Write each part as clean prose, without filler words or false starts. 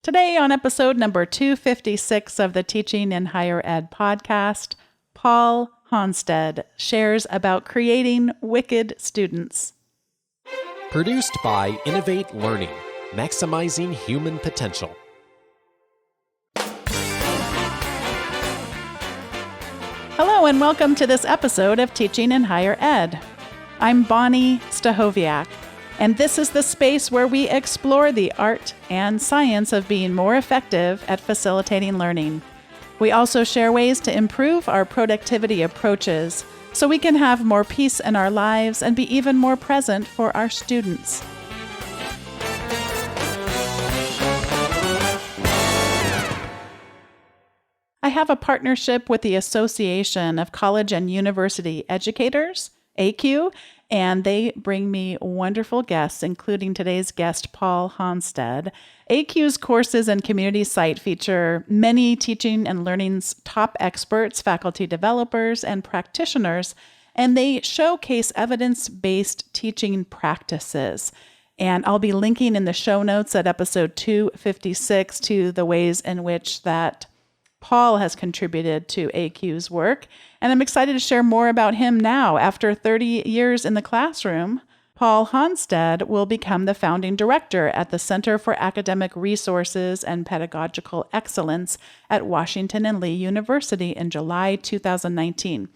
Today, on episode number 256 of the Teaching in Higher Ed podcast, Paul Hanstedt shares about creating wicked students. Produced by Innovate Learning, maximizing human potential. Hello and welcome to this episode of Teaching in Higher Ed. I'm Bonnie Stachowiak, and this is the space where we explore the art and science of being more effective at facilitating learning. We also share ways to improve our productivity approaches so we can have more peace in our lives and be even more present for our students. I have a partnership with the Association of College and University Educators, ACU, and they bring me wonderful guests, including today's guest, Paul Hanstedt. ACU's courses and community site feature many teaching and learning's top experts, faculty developers, and practitioners, and they showcase evidence-based teaching practices. And I'll be linking in the show notes at episode 256 to the ways in which that Paul has contributed to ACU's work, and I'm excited to share more about him now. After 30 years in the classroom, Paul Hanstedt will become the founding director at the Center for Academic Resources and Pedagogical Excellence at Washington and Lee University in July 2019.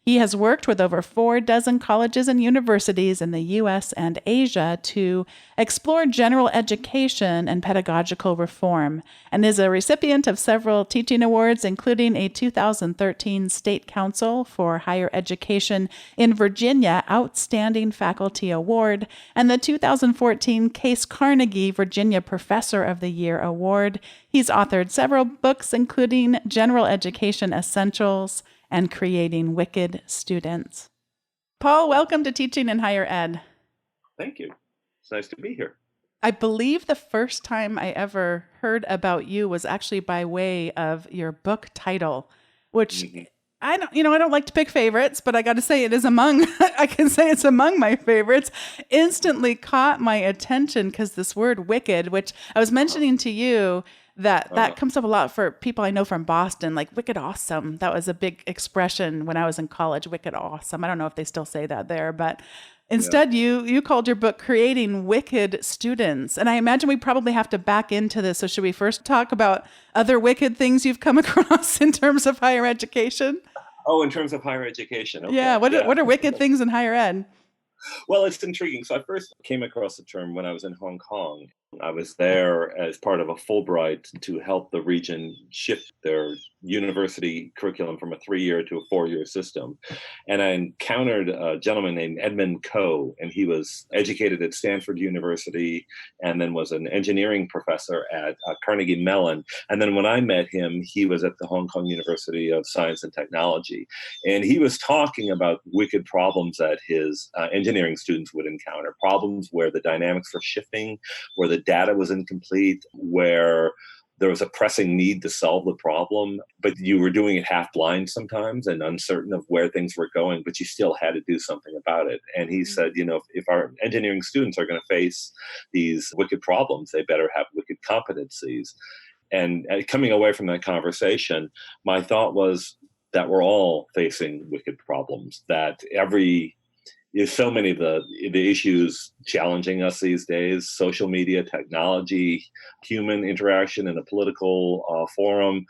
He has worked with over 40 colleges and universities in the U.S. and Asia to explore general education and pedagogical reform, and is a recipient of several teaching awards, including a 2013 State Council for Higher Education in Virginia Outstanding Faculty Award and the 2014 Case Carnegie Virginia Professor of the Year Award. He's authored several books, including General Education Essentials and Creating Wicked Students. Paul, welcome to Teaching in Higher Ed. Thank you. It's nice to be here. I believe the first time I ever heard about you was actually by way of your book title, which I don't like to pick favorites, but I got to say I can say it's among my favorites. Instantly caught my attention because this word wicked, which I was mentioning to you, that comes up a lot for people I know from Boston, like wicked awesome. That was a big expression when I was in college, wicked awesome. I don't know if they still say that there, but instead you called your book Creating Wicked Students. And I imagine we probably have to back into this. So should we first talk about other wicked things you've come across in terms of higher education? Oh, in terms of higher education. Okay. Yeah. What are wicked things in higher ed? Well, it's intriguing. So I first came across the term when I was in Hong Kong. I was there as part of a Fulbright to help the region shift their university curriculum from a 3-year to a 4-year system. And I encountered a gentleman named Edmund Coe, and he was educated at Stanford University and then was an engineering professor at Carnegie Mellon. And then when I met him, he was at the Hong Kong University of Science and Technology. And he was talking about wicked problems that his engineering students would encounter, problems where the dynamics were shifting, where the data was incomplete, where there was a pressing need to solve the problem, but you were doing it half blind sometimes and uncertain of where things were going, but you still had to do something about it. And he said, if our engineering students are going to face these wicked problems, they better have wicked competencies. And coming away from that conversation, my thought was that we're all facing wicked problems, that there's so many of the issues challenging us these days: social media, technology, human interaction in a political forum,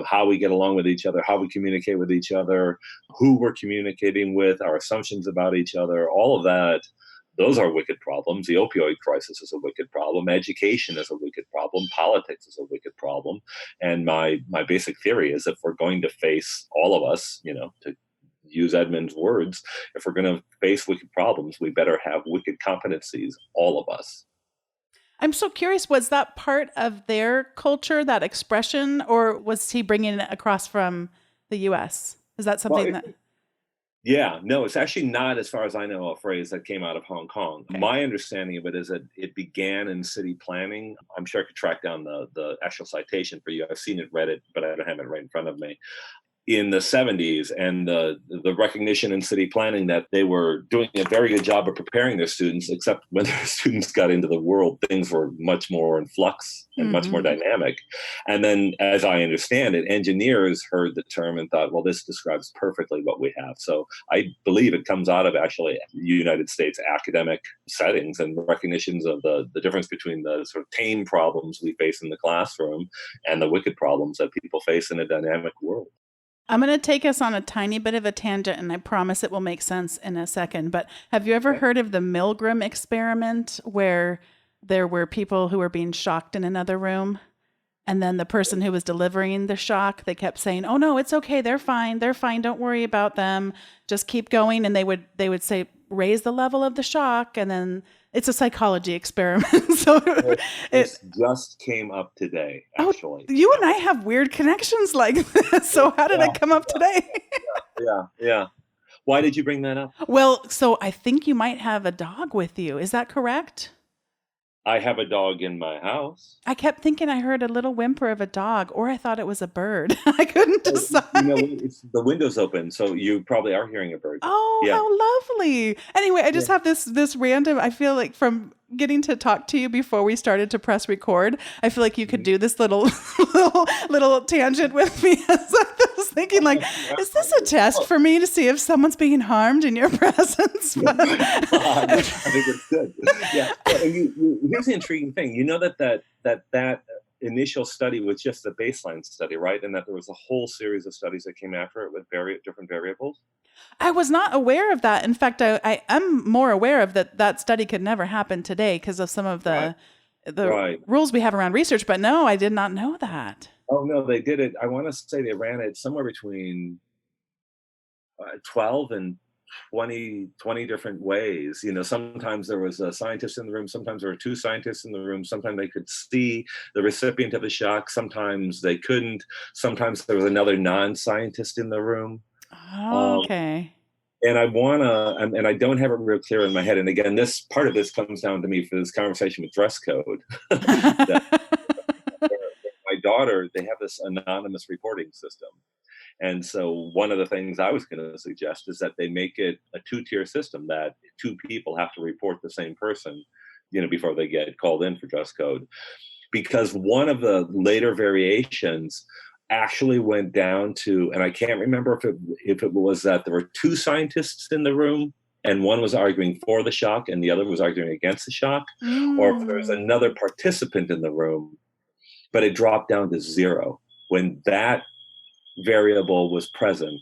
how we get along with each other, how we communicate with each other, who we're communicating with, our assumptions about each other, all of that. Those are wicked problems. The opioid crisis is a wicked problem. Education is a wicked problem. Politics is a wicked problem. And my basic theory is if we're going to face, all of us, to use Edmund's words, if we're going to face wicked problems, we better have wicked competencies, all of us. I'm so curious, was that part of their culture, that expression, or was he bringing it across from the U.S.? Is that something Yeah, no, it's actually not, as far as I know, a phrase that came out of Hong Kong. Okay. My understanding of it is that it began in city planning. I'm sure I could track down the actual citation for you. I've seen it, read it, but I don't have it right in front of me. in the 70s, and the recognition in city planning that they were doing a very good job of preparing their students, except when their students got into the world, things were much more in flux and much more dynamic. And then, as I understand it, engineers heard the term and thought, well, this describes perfectly what we have. So I believe it comes out of actually United States academic settings and recognitions of the difference between the sort of tame problems we face in the classroom and the wicked problems that people face in a dynamic world. I'm going to take us on a tiny bit of a tangent, and I promise it will make sense in a second. But have you ever heard of the Milgram experiment, where there were people who were being shocked in another room? And then the person who was delivering the shock, they kept saying, "Oh no, it's okay. They're fine. They're fine. Don't worry about them. Just keep going." And they would say, "Raise the level of the shock." And then it's a psychology experiment. So it just came up today, actually. Oh, you and I have weird connections like this. So how did it come up today? Yeah. Why did you bring that up? Well, so I think you might have a dog with you. Is that correct? I have a dog in my house. I kept thinking I heard a little whimper of a dog, or I thought it was a bird. I couldn't decide. The window's open, so you probably are hearing a bird. Oh, yeah. How lovely. Anyway, I just have this random, I feel like from getting to talk to you before we started to press record, I feel like you could do this little tangent with me. As I was thinking, like, is this a test for me to see if someone's being harmed in your presence? I think it's good. Yeah. Here's the intriguing thing. You know that initial study was just a baseline study, right? And that there was a whole series of studies that came after it with different variables. I was not aware of that. In fact, I am more aware of that study could never happen today because of some of the rules we have around research. But no, I did not know that. Oh, no, they did it. I want to say they ran it somewhere between 12 and 20 different ways. You know, sometimes there was a scientist in the room, sometimes there were two scientists in the room, sometimes they could see the recipient of the shock, sometimes they couldn't, sometimes there was another non-scientist in the room. Oh, okay. And I and I don't have it real clear in my head. And again, this part of this comes down to me for this conversation with dress code. My daughter, they have this anonymous reporting system. And so one of the things I was going to suggest is that they make it a 2-tier system, that 2 people have to report the same person, you know, before they get called in for dress code. Because one of the later variations actually went down to, and I can't remember if it was that there were 2 scientists in the room and one was arguing for the shock and the other was arguing against the shock, or if there was another participant in the room, but it dropped down to 0. When that variable was present,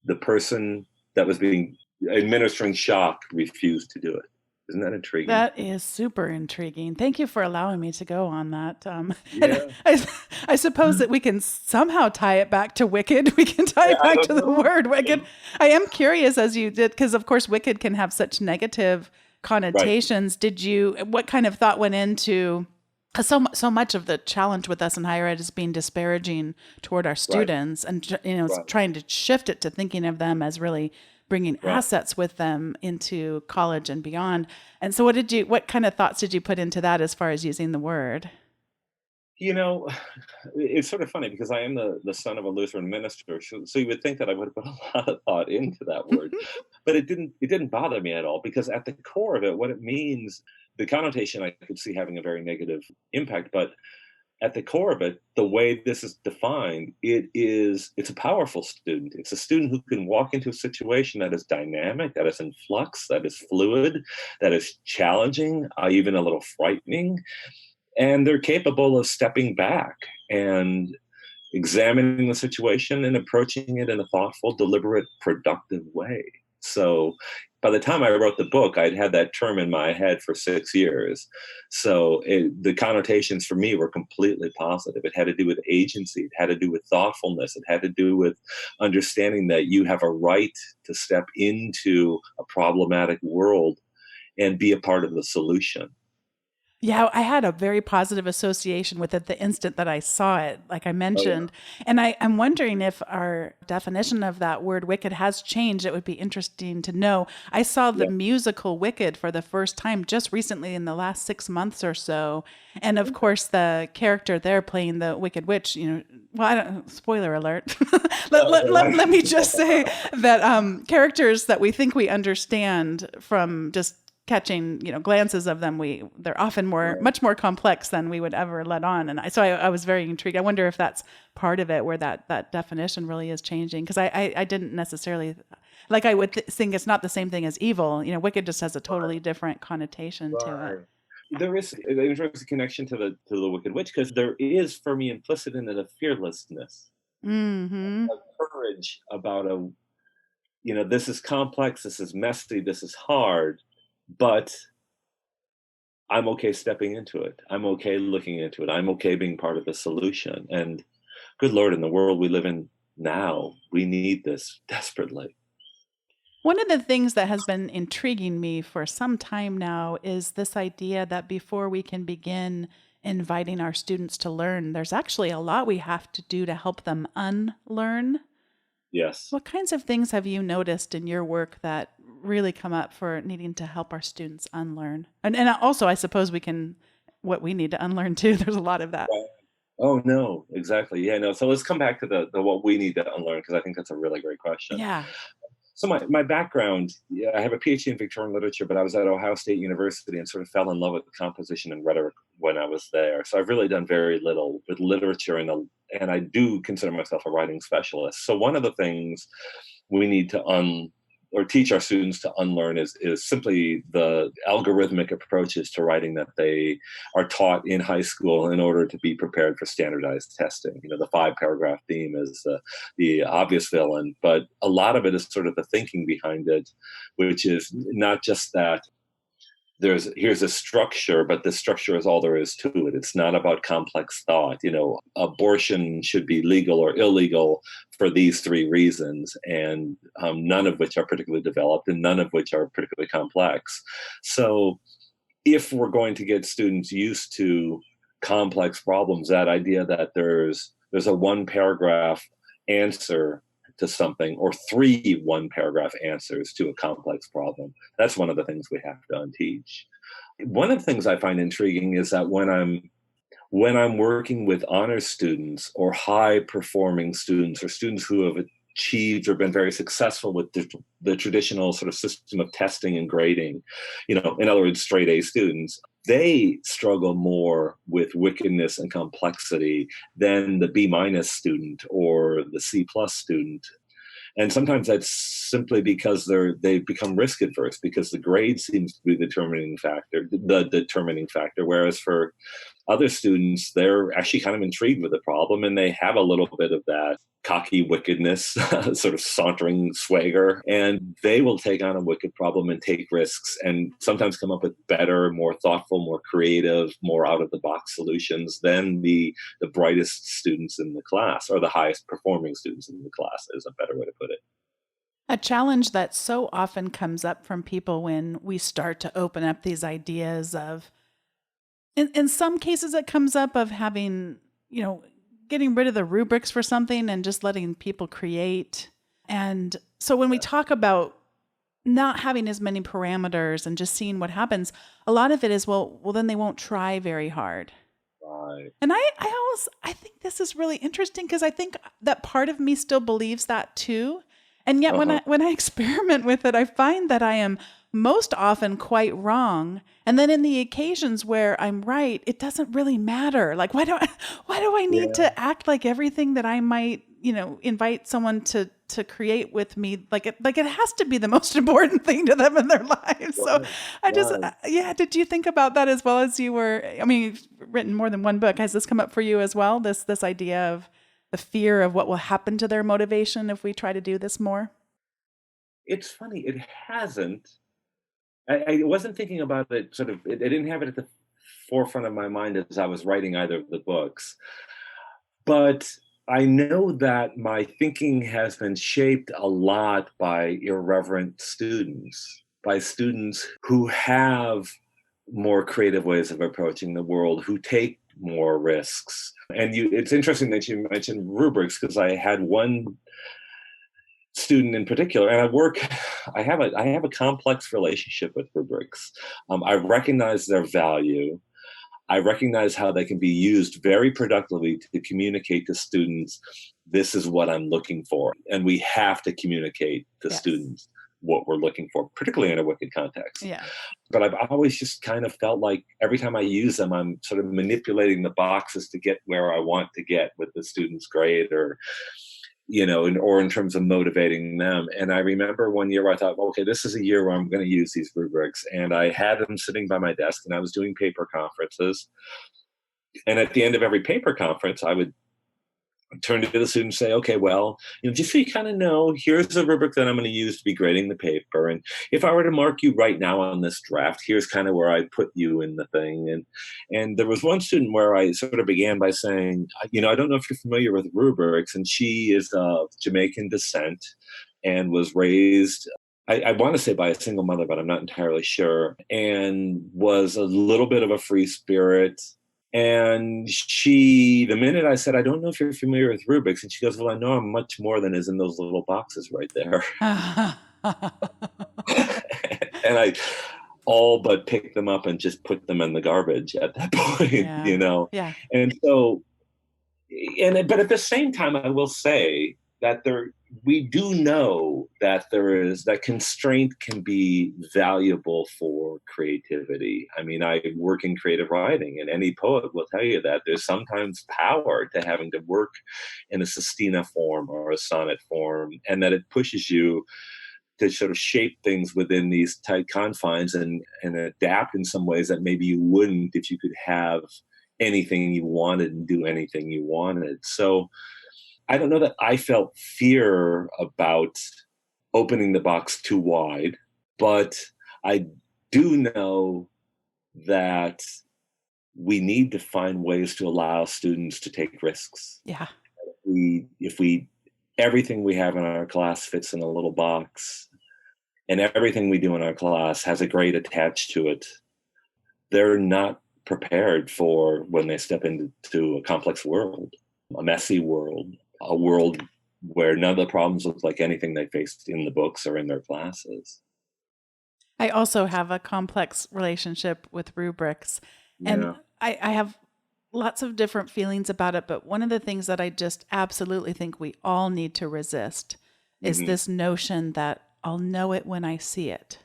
the person that was being administering shock refused to do it. Isn't that intriguing? That is super intriguing. Thank you for allowing me to go on that. Yeah. I suppose that we can somehow tie it back to wicked. We can tie it back to the word wicked. I am curious, as you did, because of course wicked can have such negative connotations. Right. What kind of thought went into, because so much of the challenge with us in higher ed is being disparaging toward our students, right, and trying to shift it to thinking of them as really bringing assets with them into college and beyond. And so what kind of thoughts did you put into that as far as using the word? You know, it's sort of funny because I am the son of a Lutheran minister. So you would think that I would have put a lot of thought into that word, but it didn't bother me at all, because at the core of it, what it means, the connotation I could see having a very negative impact, but at the core of it, the way this is defined, it's a powerful student. It's a student who can walk into a situation that is dynamic, that is in flux, that is fluid, that is challenging, even a little frightening. And they're capable of stepping back and examining the situation and approaching it in a thoughtful, deliberate, productive way. So by the time I wrote the book, I'd had that term in my head for 6 years. So the connotations for me were completely positive. It had to do with agency. It had to do with thoughtfulness. It had to do with understanding that you have a right to step into a problematic world and be a part of the solution. Yeah, I had a very positive association with it the instant that I saw it, like I mentioned. Oh, yeah. And I'm wondering if our definition of that word wicked has changed. It would be interesting to know. I saw the musical Wicked for the first time just recently in the last 6 months or so. And of course, the character there playing the Wicked Witch, well, I don't, spoiler alert. Let me just say that characters that we think we understand from just catching, glances of them, they're often much more complex than we would ever let on. And I was very intrigued. I wonder if that's part of it, where that definition really is changing. Because I didn't necessarily, like I would think it's not the same thing as evil. Wicked just has a totally different connotation to it. There is an interesting connection to the Wicked Witch, because there is, for me, implicit in it a fearlessness, Mm-hmm. a courage about this is complex, this is messy, this is hard, but I'm okay stepping into it. I'm okay looking into it. I'm okay being part of the solution. And good Lord, in the world we live in now, we need this desperately. One of the things that has been intriguing me for some time now is this idea that before we can begin inviting our students to learn, there's actually a lot we have to do to help them unlearn. Yes. What kinds of things have you noticed in your work that really come up for needing to help our students unlearn? And also, I suppose what we need to unlearn too. There's a lot of that. Right. Oh, no, exactly. Yeah, no. So let's come back to the what we need to unlearn, because I think that's a really great question. Yeah. So my background, yeah, I have a PhD in Victorian literature, but I was at Ohio State University and sort of fell in love with composition and rhetoric when I was there. So I've really done very little with literature, and I do consider myself a writing specialist. So one of the things we need to teach our students to unlearn is simply the algorithmic approaches to writing that they are taught in high school in order to be prepared for standardized testing. The 5-paragraph theme is the obvious villain, but a lot of it is sort of the thinking behind it, which is not just that here's a structure, but the structure is all there is to it. It's not about complex thought. Abortion should be legal or illegal for these 3 reasons, and none of which are particularly developed and none of which are particularly complex. So if we're going to get students used to complex problems, that idea that there's a 1-paragraph answer to something, or 3 1-paragraph answers to a complex problem, that's one of the things we have to unteach. One of the things I find intriguing is that when I'm working with honors students or high performing students, or students who have achieved or been very successful with the traditional sort of system of testing and grading, in other words, straight A students, they struggle more with wickedness and complexity than the B- student or the C+ student. And sometimes that's simply because they've become risk adverse, because the grade seems to be the determining factor. Whereas for other students, they're actually kind of intrigued with the problem, and they have a little bit of that cocky wickedness, sort of sauntering swagger, and they will take on a wicked problem and take risks, and sometimes come up with better, more thoughtful, more creative, more out-of-the-box solutions than the brightest students in the class, or the highest performing students in the class, is a better way to put it. A challenge that so often comes up from people when we start to open up these ideas of, in some cases it comes up of having, getting rid of the rubrics for something and just letting people create. And so when we talk about not having as many parameters and just seeing what happens, a lot of it is, well, then they won't try very hard. Right. And I think this is really interesting, because I think that part of me still believes that too. And yet when I experiment with it, I find that I am most often quite wrong. And then in the occasions where I'm right, it doesn't really matter. Like, why do I need to act like everything that I might, invite someone to create with me? Like it has to be the most important thing to them in their lives. So did you think about that as well as you were? I mean, you've written more than one book. Has this come up for you as well? This idea of the fear of what will happen to their motivation if we try to do this more? It's funny, it hasn't. I wasn't thinking about it I didn't have it at the forefront of my mind as I was writing either of the books. But I know that my thinking has been shaped a lot by irreverent students, by students who have more creative ways of approaching the world, who take more risks. And it's interesting that you mentioned rubrics, because I had one student in particular, and I have a complex relationship with rubrics. I recognize their value. I recognize how they can be used very productively to communicate to students, this is what I'm looking for. And we have to communicate to Yes. students what we're looking for, particularly in a wicked context. Yeah. But I've always just kind of felt like every time I use them, I'm sort of manipulating the boxes to get where I want to get with the student's grade, or or in terms of motivating them. And I remember one year where I thought, okay, this is a year where I'm going to use these rubrics. And I had them sitting by my desk, and I was doing paper conferences. And at the end of every paper conference, I would turn to the student and say, okay, well, just so you kind of know, here's the rubric that I'm going to use to be grading the paper. And if I were to mark you right now on this draft, here's kind of where I put you in the thing. And there was one student where I sort of began by saying, I don't know if you're familiar with rubrics, and she is of Jamaican descent and was raised, I want to say by a single mother, but I'm not entirely sure, and was a little bit of a free spirit. And the minute I said, I don't know if you're familiar with rubrics, and she goes, well, I know I'm much more than is in those little boxes right there. And I all but picked them up and just put them in the garbage at that point, Yeah. And so, but at the same time, I will say that we do know that that constraint can be valuable for creativity. I mean, I work in creative writing, and any poet will tell you that there's sometimes power to having to work in a sestina form or a sonnet form, and that it pushes you to sort of shape things within these tight confines and adapt in some ways that maybe you wouldn't if you could have anything you wanted and do anything you wanted. So I don't know that I felt fear about opening the box too wide, but I do know that we need to find ways to allow students to take risks. Yeah. If everything we have in our class fits in a little box, and everything we do in our class has a grade attached to it, they're not prepared for when they step into a complex world, a messy world, a world where none of the problems look like anything they faced in the books or in their classes. I also have a complex relationship with rubrics, and Yeah. I have lots of different feelings about it. But one of the things that I just absolutely think we all need to resist is Mhm. this notion that I'll know it when I see it.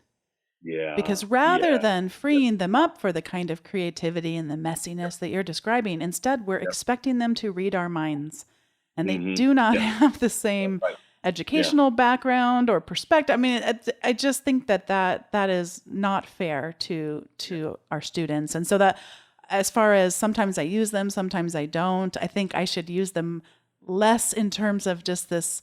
Yeah. Because rather Yeah. than freeing them up for the kind of creativity and the messiness that you're describing, instead we're expecting them to read our minds. And they Mhm. do not Yeah. have the same Right. educational background or perspective. I mean, I just think that is not fair to our students. And so that, as far as sometimes I use them, sometimes I don't, I think I should use them less in terms of just this,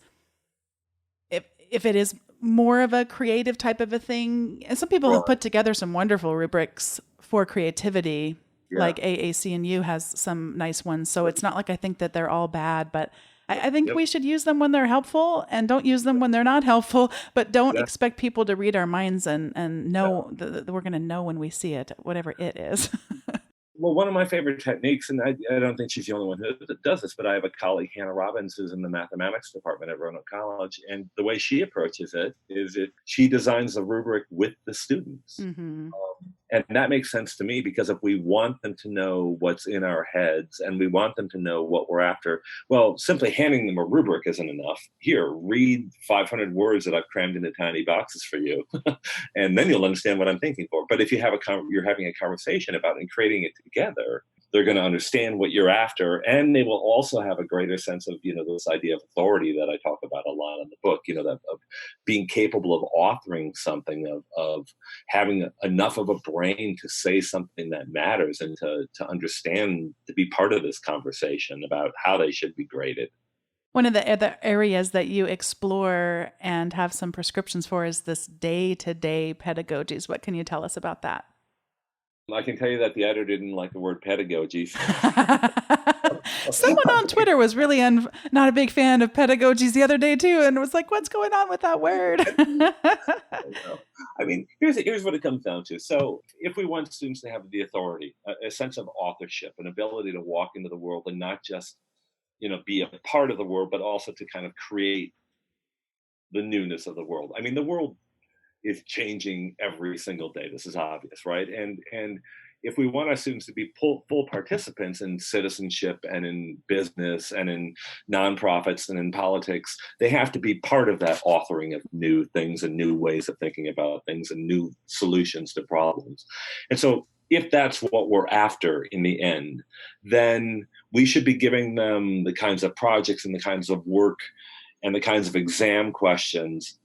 if it is more of a creative type of a thing. And some people have Right. put together some wonderful rubrics for creativity, Yeah. like AAC&U has some nice ones. So it's not like I think that they're all bad, but I think Yep. we should use them when they're helpful and don't use them when they're not helpful, but don't Yeah. expect people to read our minds and know that we're going to know when we see it, whatever it is. Well, one of my favorite techniques, and I don't think she's the only one who does this, but I have a colleague, Hannah Robbins, who's in the mathematics department at Roanoke College. And the way she approaches it is she designs a rubric with the students. Mm-hmm. And that makes sense to me, because if we want them to know what's in our heads and we want them to know what we're after, well, simply handing them a rubric isn't enough. Here, read 500 words that I've crammed into tiny boxes for you, and then you'll understand what I'm thinking for. But if you have you're having a conversation about and creating it together, they're going to understand what you're after, and they will also have a greater sense of this idea of authority that I talk about a lot in the book. That of being capable of authoring something, of having enough of a brain to say something that matters and to understand, to be part of this conversation about how they should be graded. One of the other areas that you explore and have some prescriptions for is this day-to-day pedagogies. What can you tell us about that? I can tell you that the editor didn't like the word pedagogy. Someone on Twitter was really not a big fan of pedagogies the other day too, and was like, "What's going on with that word?" I mean, here's what it comes down to. So, if we want students to have the authority, a sense of authorship, an ability to walk into the world and not just be a part of the world, but also to kind of create the newness of the world. I mean, the world is changing every single day. This is obvious, right? And if we want our students to be full participants in citizenship and in business and in nonprofits and in politics, they have to be part of that authoring of new things and new ways of thinking about things and new solutions to problems. And so if that's what we're after in the end, then we should be giving them the kinds of projects and the kinds of work and the kinds of exam questions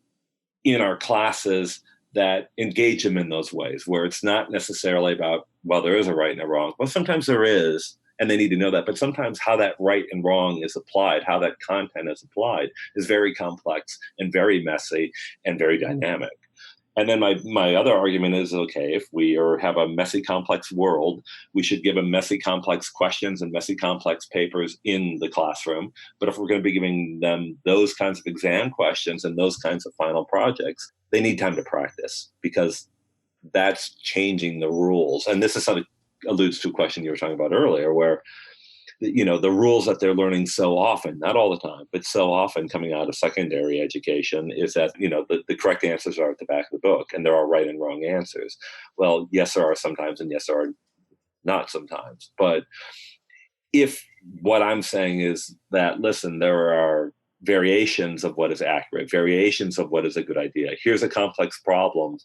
in our classes that engage them in those ways, where it's not necessarily about, well, there is a right and a wrong. Well, sometimes there is, and they need to know that. But sometimes how that right and wrong is applied, how that content is applied, is very complex and very messy and very dynamic. And then my other argument is, okay, if we have a messy, complex world, we should give them messy, complex questions and messy, complex papers in the classroom. But if we're going to be giving them those kinds of exam questions and those kinds of final projects, they need time to practice, because that's changing the rules. And this is something alludes to a question you were talking about earlier, where the rules that they're learning so often, not all the time, but so often coming out of secondary education, is that, the correct answers are at the back of the book and there are right and wrong answers. Well, yes, there are sometimes, and yes, there are not sometimes. But if what I'm saying is that, listen, there are variations of what is accurate, variations of what is a good idea. Here's a complex problem.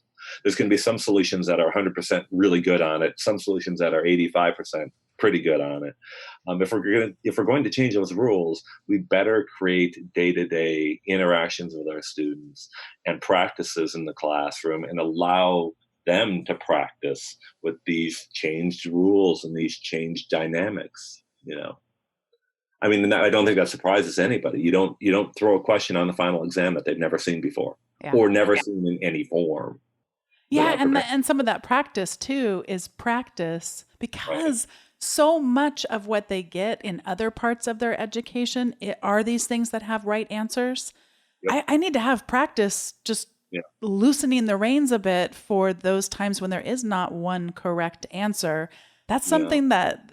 There's going to be some solutions that are 100% really good on it, some solutions that are 85% pretty good on it. If we're going to change those rules, we better create day-to-day interactions with our students and practices in the classroom and allow them to practice with these changed rules and these changed dynamics. I mean, I don't think that surprises anybody. You don't throw a question on the final exam that they've never seen before, or never seen in any form. Yeah, and some of that practice too is practice, because so much of what they get in other parts of their education are these things that have right answers. Yep. I need to have practice just loosening the reins a bit for those times when there is not one correct answer. That's something that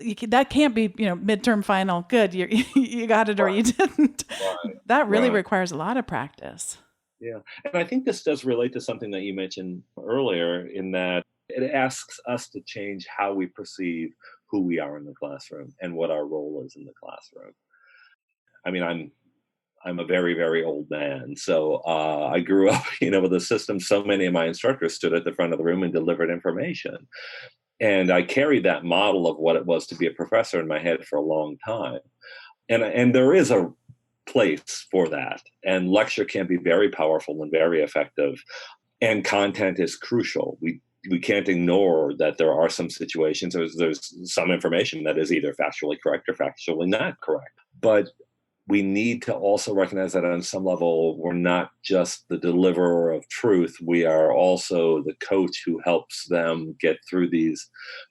can't be, midterm final. Good, you got it or you didn't. Right. That really requires a lot of practice. Yeah, and I think this does relate to something that you mentioned earlier, in that it asks us to change how we perceive who we are in the classroom and what our role is in the classroom. I mean, I'm a very, very old man, so I grew up, with a system. So many of my instructors stood at the front of the room and delivered information. And I carried that model of what it was to be a professor in my head for a long time. And there is a place for that. And lecture can be very powerful and very effective. And content is crucial. We can't ignore that there are some situations, there's some information that is either factually correct or factually not correct. But we need to also recognize that on some level, we're not just the deliverer of truth. We are also the coach who helps them get through these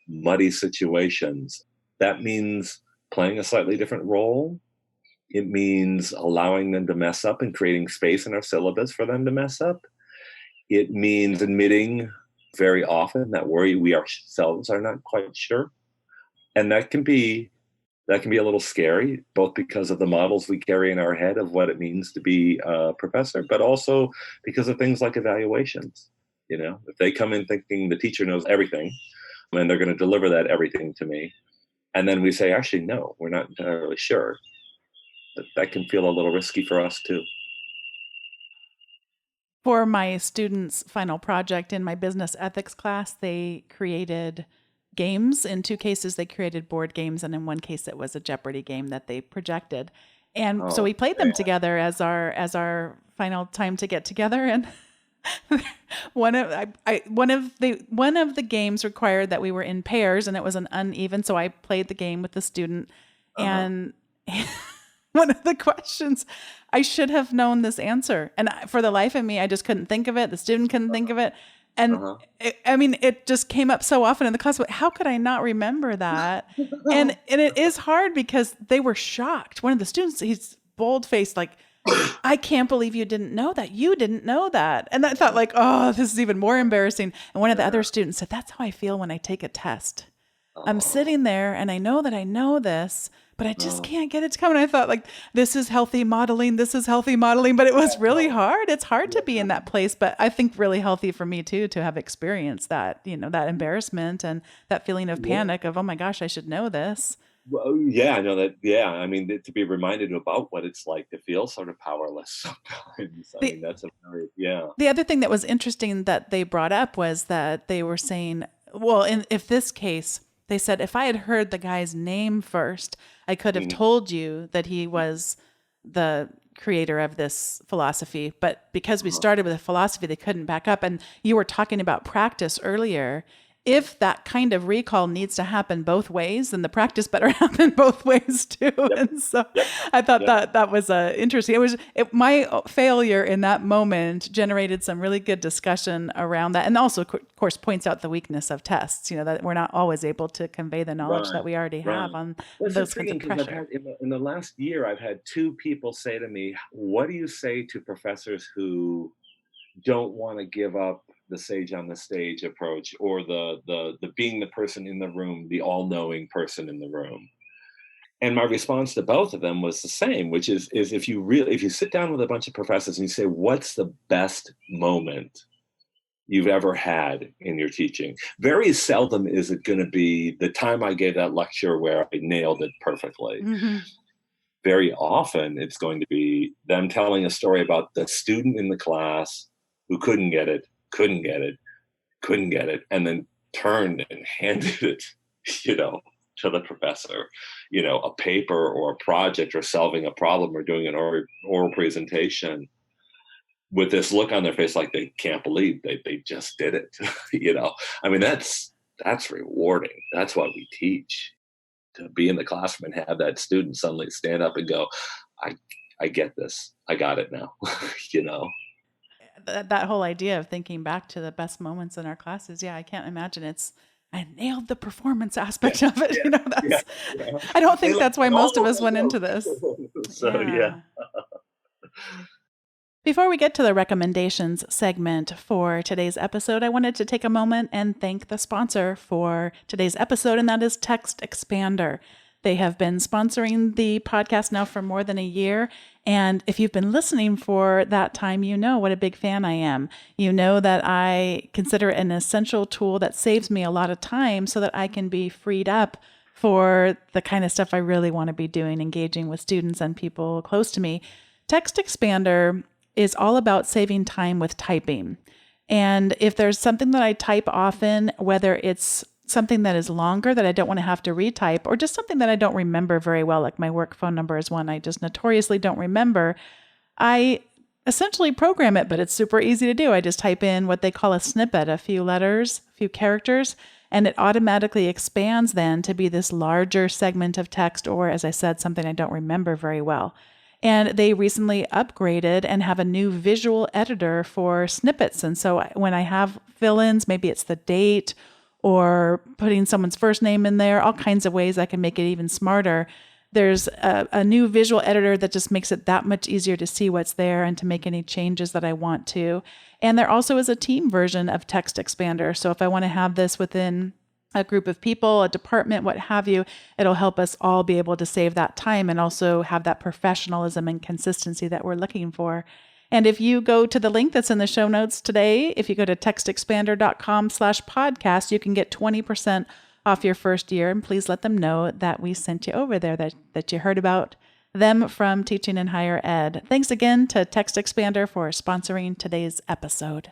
muddy situations. That means playing a slightly different role. It means allowing them to mess up and creating space in our syllabus for them to mess up. It means admitting very often that we ourselves are not quite sure. And that can be a little scary, both because of the models we carry in our head of what it means to be a professor, but also because of things like evaluations. If they come in thinking the teacher knows everything and they're going to deliver that everything to me, and then we say, actually, no, we're not entirely sure, that can feel a little risky for us too. For my students' final project in my business ethics class, they created games. In 2 cases, they created board games, and in 1 case, it was a Jeopardy game that they projected. And so we played them together as our final time to get together. And one of the games required that we were in pairs, and it was an uneven. So I played the game with the student, and one of the questions, I should have known this answer, and for the life of me, I just couldn't think of it. The student couldn't think of it. And it just came up so often in the class. But how could I not remember that? And it is hard because they were shocked. One of the students, he's bold-faced, like, I can't believe you didn't know that. You didn't know that. And I thought, like, oh, this is even more embarrassing. And one of the other students said, that's how I feel when I take a test. I'm sitting there and I know that I know this, but I just can't get it to come. And I thought, like, this is healthy modeling. This is healthy modeling. But it was really hard. It's hard to be in that place. But I think really healthy for me, too, to have experienced that, you know, that embarrassment and that feeling of panic of, oh, my gosh, I should know this. Well, yeah, I know that. Yeah, I mean, to be reminded about what it's like to feel sort of powerless sometimes. I mean, that's a very, The other thing that was interesting that they brought up was that they were saying, well, if this case, they said, if I had heard the guy's name first, I could have told you that he was the creator of this philosophy. But because we started with a philosophy, they couldn't back up. And you were talking about practice earlier. If that kind of recall needs to happen both ways, then the practice better happen both ways too. And so I thought that was interesting. My failure in that moment generated some really good discussion around that. And also, of course, points out the weakness of tests, you know, that we're not always able to convey the knowledge that we already have on those kinds of pressure. In the last year, I've had 2 people say to me, what do you say to professors who don't want to give up the sage on the stage approach, or the being the person in the room, the all-knowing person in the room? And my response to both of them was the same, which is if you sit down with a bunch of professors and you say, what's the best moment you've ever had in your teaching? Very seldom is it going to be the time I gave that lecture where I nailed it perfectly. Very often it's going to be them telling a story about the student in the class who couldn't get it, and then turned and handed it, you know, to the professor, you know, a paper or a project or solving a problem or doing an oral presentation with this look on their face like they can't believe they just did it. You know, I mean, that's rewarding. That's why we teach, to be in the classroom and have that student suddenly stand up and go, I get this. I got it now. You know? That whole idea of thinking back to the best moments in our classes. Yeah, I can't imagine I nailed the performance aspect of it. You know, I don't think that's why most of us went into this. So. Before we get to the recommendations segment for today's episode, I wanted to take a moment and thank the sponsor for today's episode, and that is Text Expander. They have been sponsoring the podcast now for more than a year. And if you've been listening for that time, you know what a big fan I am. You know that I consider it an essential tool that saves me a lot of time so that I can be freed up for the kind of stuff I really want to be doing, engaging with students and people close to me. Text Expander is all about saving time with typing. And if there's something that I type often, whether it's something that is longer that I don't want to have to retype, or just something that I don't remember very well, like my work phone number is one I just notoriously don't remember, I essentially program it, but it's super easy to do. I just type in what they call a snippet, a few letters, a few characters, and it automatically expands then to be this larger segment of text, or as I said, something I don't remember very well. And they recently upgraded and have a new visual editor for snippets. And so when I have fill-ins, maybe it's the date or putting someone's first name in there, all kinds of ways I can make it even smarter. There's a new visual editor that just makes it that much easier to see what's there and to make any changes that I want to. And there also is a team version of Text Expander. So if I want to have this within a group of people, a department, what have you, it'll help us all be able to save that time and also have that professionalism and consistency that we're looking for. And if you go to the link that's in the show notes today, if you go to textexpander.com/podcast, you can get 20% off your first year. And please let them know that we sent you over there, that you heard about them from Teaching in Higher Ed. Thanks again to Text Expander for sponsoring today's episode.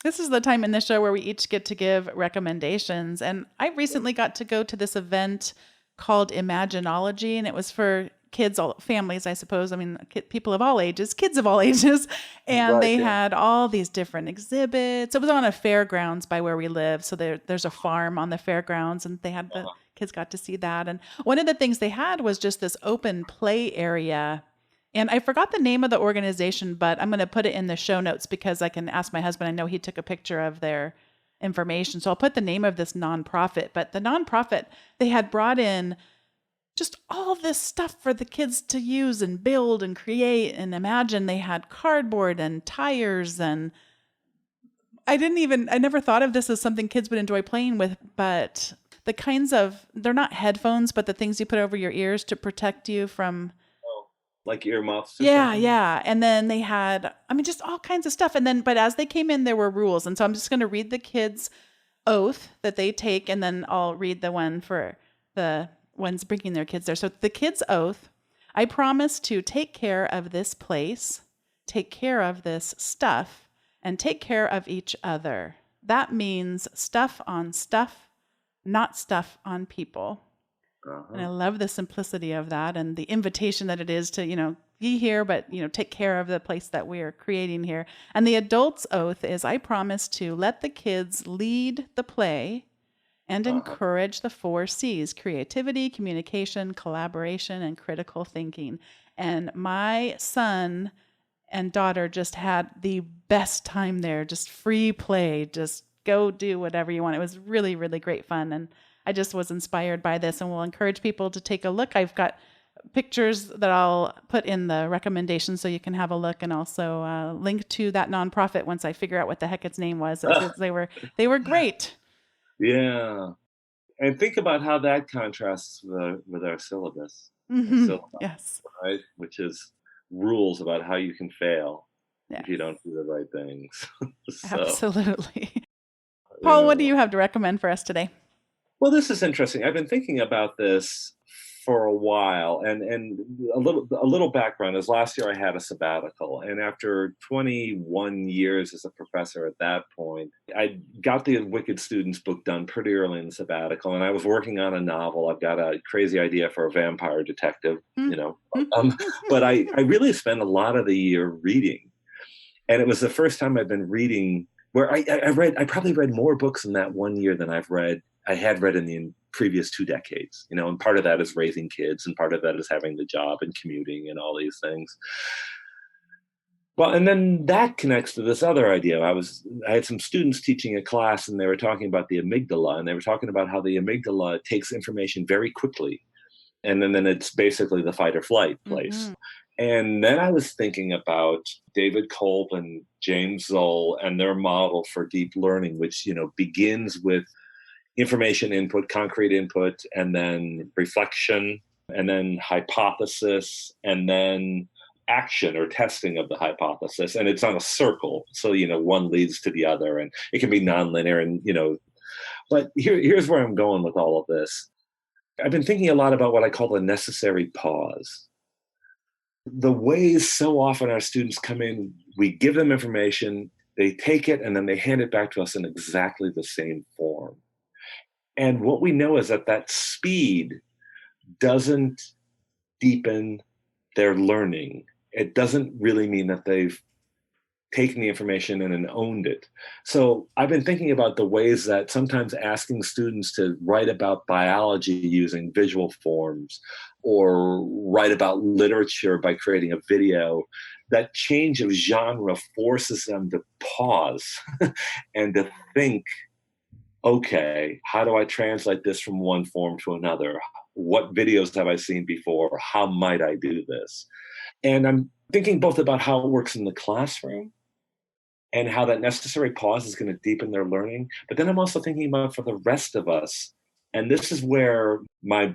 This is the time in the show where we each get to give recommendations. And I recently got to go to this event called Imaginology, and it was for kids, all families, I suppose. I mean, people of all ages, kids of all ages. And they had all these different exhibits. It was on a fairgrounds by where we live. So there's a farm on the fairgrounds, and they had the kids got to see that. And one of the things they had was just this open play area. And I forgot the name of the organization, but I'm going to put it in the show notes because I can ask my husband. I know he took a picture of their information. So I'll put the name of this nonprofit. But the nonprofit, they had brought in just all this stuff for the kids to use and build and create and imagine. They had cardboard and tires, and I never thought of this as something kids would enjoy playing with, but the kinds of, they're not headphones, but the things you put over your ears to protect you from. Oh, like earmuffs or Yeah, something? yeah. And then they had, I mean, just all kinds of stuff. And then, but as they came in, there were rules. And so I'm just going to read the kids' oath that they take, and then I'll read the one for the ones bringing their kids there. So the kids' oath: I promise to take care of this place, take care of this stuff, and take care of each other. That means stuff on stuff, not stuff on people. And I Uh-huh. love the simplicity of that and the invitation that it is to, be here, but, take care of the place that we are creating here. And the adult's oath is: I promise to let the kids lead the play and Uh-huh. encourage the 4 C's: creativity, communication, collaboration, and critical thinking. And my son and daughter just had the best time there, just free play, just go do whatever you want. It was really, really great fun. And I just was inspired by this and will encourage people to take a look. I've got pictures that I'll put in the recommendations so you can have a look, and also link to that nonprofit once I figure out what the heck its name was, because they were great. Yeah. And think about how that contrasts with our syllabus. Our Hmm. syllabus, Yes. right? Which is rules about how you can fail if Yes. you don't do the right things. So, Absolutely. you Paul, what do know, you have to recommend for us today? well, this is interesting. I've been thinking about this for a while, and a little background is last year I had a sabbatical, and after 21 years as a professor at that point, I got the Wicked Students book done pretty early in the sabbatical, and I was working on a novel. I've got a crazy idea for a vampire detective, Hmm. you know, but I really spent a lot of the year reading, and it was the first time I've been reading where I probably read more books in that one year than I had read in the previous 2 decades, and part of that is raising kids, and part of that is having the job and commuting and all these things. Well, and then that connects to this other idea. I had some students teaching a class, and they were talking about the amygdala, and they were talking about how the amygdala takes information very quickly, and then it's basically the fight or flight place. Hmm. And then I was thinking about David Kolb and James Zoll and their model for deep learning, which begins with information input, concrete input, and then reflection, and then hypothesis, and then action or testing of the hypothesis. And it's on a circle. So, one leads to the other, and it can be nonlinear. But here's where I'm going with all of this. I've been thinking a lot about what I call the necessary pause. The ways so often our students come in, we give them information, they take it, and then they hand it back to us in exactly the same form. And what we know is that speed doesn't deepen their learning. It doesn't really mean that they've taken the information in and owned it. So I've been thinking about the ways that sometimes asking students to write about biology using visual forms, or write about literature by creating a video, that change of genre forces them to pause and to think, okay, how do I translate this from one form to another? What videos have I seen before? How might I do this? And I'm thinking both about how it works in the classroom and how that necessary pause is going to deepen their learning. But then I'm also thinking about for the rest of us. And this is where my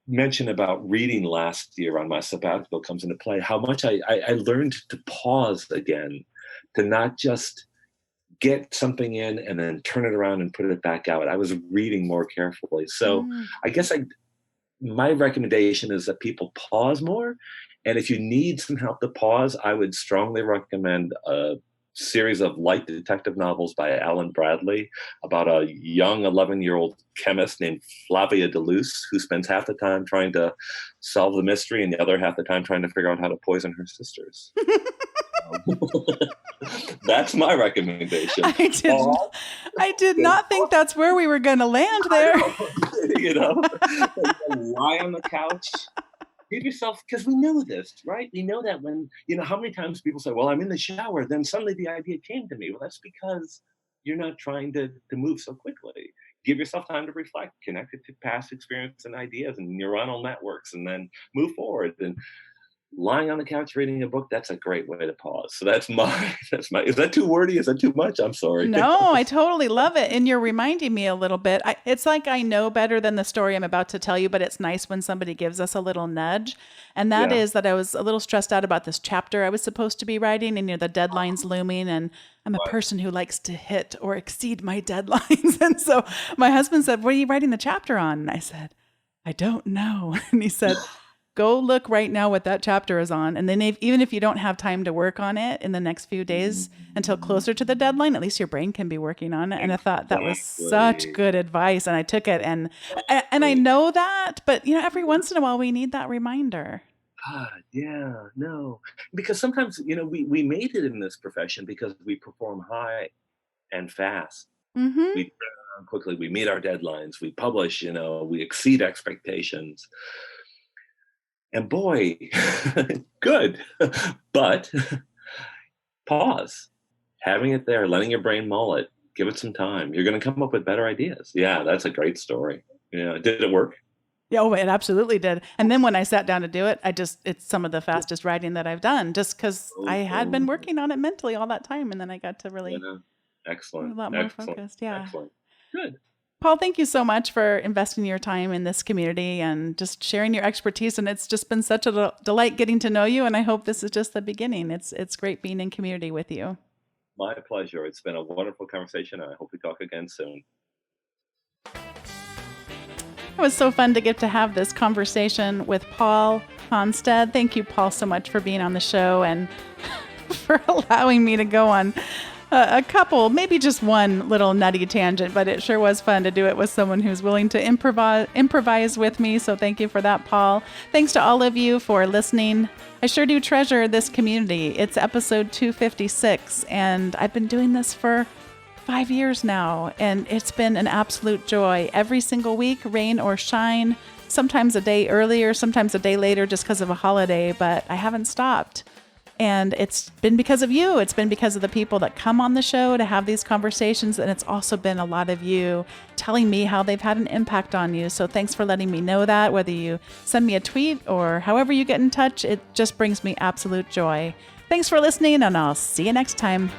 mention about reading last year on my sabbatical comes into play. How much I learned to pause again, to not just get something in and then turn it around and put it back out. I was reading more carefully. So Mm. I guess my recommendation is that people pause more. And if you need some help to pause, I would strongly recommend a series of light detective novels by Alan Bradley about a young 11-year-old chemist named Flavia Deleuze, who spends half the time trying to solve the mystery and the other half the time trying to figure out how to poison her sisters. That's my recommendation. I didn't. Paul, I did not think that's where we were going to land I there. know, lie on the couch. Give yourself, because we know this, right? We know that when, how many times people say, well, I'm in the shower, then suddenly the idea came to me. Well, that's because you're not trying to move so quickly. Give yourself time to reflect, connect it to past experience and ideas and neuronal networks, and then move forward. And lying on the couch reading a book, that's a great way to pause. So that's my, is that too wordy? Is that too much? I'm sorry. No, I totally love it. And you're reminding me a little bit. It's like I know better than the story I'm about to tell you, but it's nice when somebody gives us a little nudge. And that Yeah. is that I was a little stressed out about this chapter I was supposed to be writing, and the deadline's looming. And I'm a Right. person who likes to hit or exceed my deadlines. And so my husband said, "What are you writing the chapter on?" And I said, "I don't know." And he said, "Go look right now what that chapter is on. And then even if you don't have time to work on it in the next few days until closer to the deadline, at least your brain can be working on it." And I thought that was such Exactly. good advice. And I took it, and I know that, but every once in a while we need that reminder. God, yeah, no. Because sometimes, we made it in this profession because we perform high and fast. Mm-hmm. We turn around quickly, we meet our deadlines, we publish, we exceed expectations. And boy, good. But pause, having it there, letting your brain mull it, give it some time. You're going to come up with better ideas. Yeah, that's a great story. Yeah, did it work? Yeah, oh, it absolutely did. And then when I sat down to do it, it's some of the fastest writing that I've done just because I had been Oh, working on it mentally all that time. And then I got to really yeah. be a Excellent, lot more excellent, focused. Yeah. excellent. Good. Paul, thank you so much for investing your time in this community and just sharing your expertise. And it's just been such a delight getting to know you. And I hope this is just the beginning. It's great being in community with you. My pleasure. It's been a wonderful conversation. I hope we talk again soon. It was so fun to get to have this conversation with Paul Hanstedt. Thank you, Paul, so much for being on the show and for allowing me to go on a couple, maybe just one little nutty tangent, but it sure was fun to do it with someone who's willing to improvise with me. So thank you for that, Paul. Thanks to all of you for listening. I sure do treasure this community. It's episode 256, and I've been doing this for 5 years now, and it's been an absolute joy. Every single week, rain or shine, sometimes a day earlier, sometimes a day later just because of a holiday, but I haven't stopped. And it's been because of you. It's been because of the people that come on the show to have these conversations. And it's also been a lot of you telling me how they've had an impact on you. So thanks for letting me know that, whether you send me a tweet or however you get in touch. It just brings me absolute joy. Thanks for listening, and I'll see you next time.